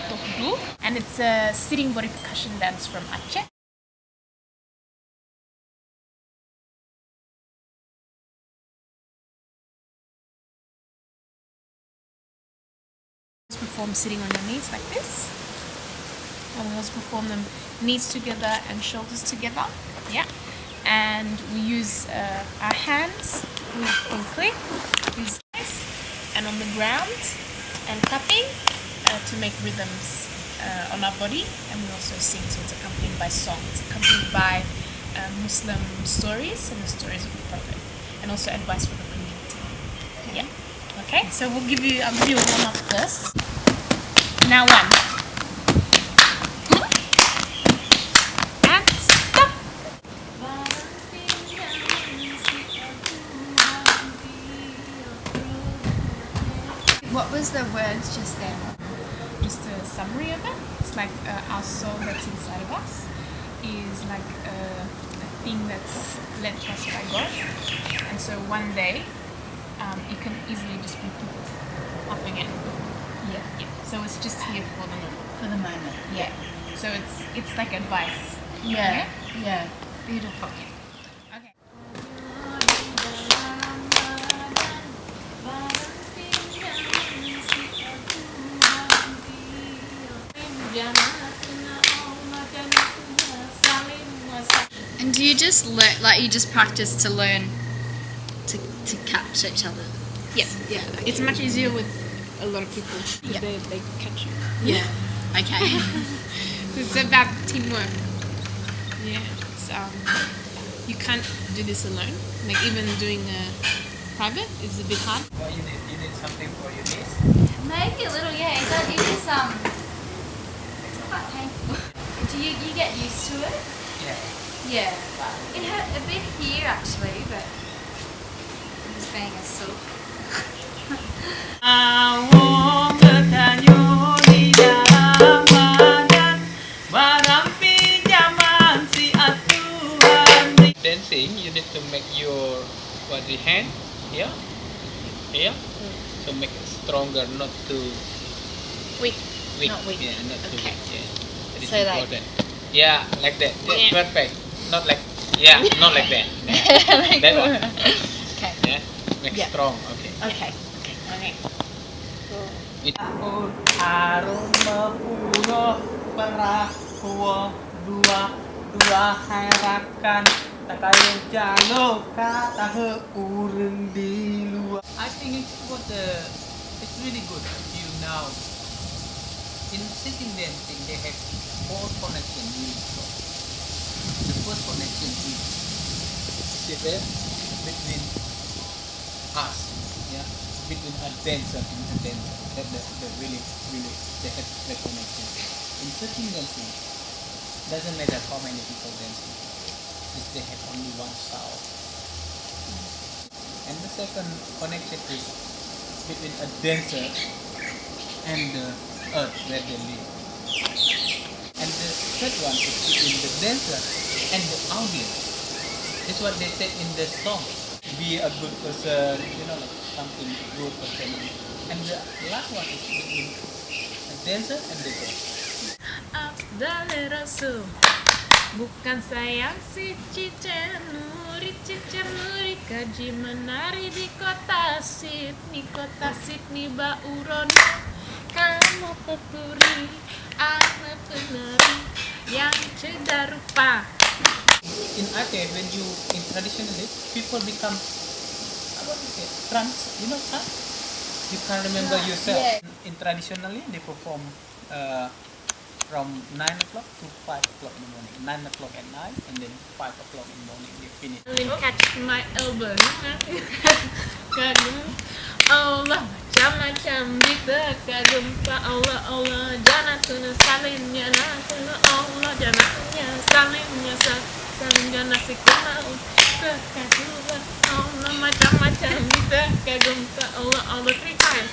Tohdu, and it's a sitting body percussion dance from Aceh. Perform sitting on your knees like this, and we also perform them knees together and shoulders together. Yeah, and we use our hands in click, use this, and on the ground, and clapping to make rhythms on our body, and we also sing. So it's accompanied by song. It's accompanied by Muslim stories and the stories of the Prophet, and also advice for the community. Yeah. Okay, so I'll give you a warm up first. Now one. And stop. What was the words just then? Just a summary of it. It's like our soul that's inside of us is like a thing that's lent to us by God, and so one day it can easily just be picked up again. Yeah. So it's just here for the moment. For the moment. Yeah. So it's like advice. Yeah. Yeah. Beautiful. Okay. And do you just learn, like you just practice to learn to catch each other? Yeah. Yeah. Okay. It's much easier with a lot of people. Yeah. They catch you. Yeah. Okay. It's about teamwork. Yeah. It's, you can't do this alone. Like even doing private is a bit hard. Well, you need something for your knees? Maybe a little, yeah. It is it's quite painful. Do you get used to it? Yeah. Yeah. It hurt a bit here actually, but I'm just being a soul. Dancing, you need to make your body hand here, so make it stronger, not too Weak. Not weak. Yeah, not too Okay. weak. Yeah, that is So like- important. Yeah, like that. Yeah, Yeah. perfect. Not like not like that. Like That one. Okay. Yeah, make Yeah. strong. Okay. Okay. Okay. Aroma puno perahu dua harakan tak kayang jalo kata urang di luar. I think it's really good until now. In sitting dancing, they have four connection units. The first connection is between us, yeah, between a dancer and a dancer. That really they have that connection. In sitting dancing, doesn't matter how many people dancing, if they have only one sound. And the second connection is between a dancer and the earth where they live. And the third one is between the dancer and the audience. That's what they say in the song. Be a good person, like something good person. And the last one is between a dancer and the god. Afdal Rasul, bukan sayang si cicer nuri kaji menari di kota Sydney Baurono. Kamu pepuri, anak penari yang cedar rupa. In Aceh, when you traditionally people become what is it? Trance, trance. You can't remember yourself. Yeah. In traditionally, they perform from 9 o'clock to 5 o'clock in the morning. 9 o'clock at night, and then 5 o'clock in the morning they finish. Catch my elbow. Kagum Allah macam-macam kagum pa Allah janatuna salimnya nakuna Allah janatnya salimnya salim janasikuna kekaduan Allah macam-macam kagum pa Allah 3 times.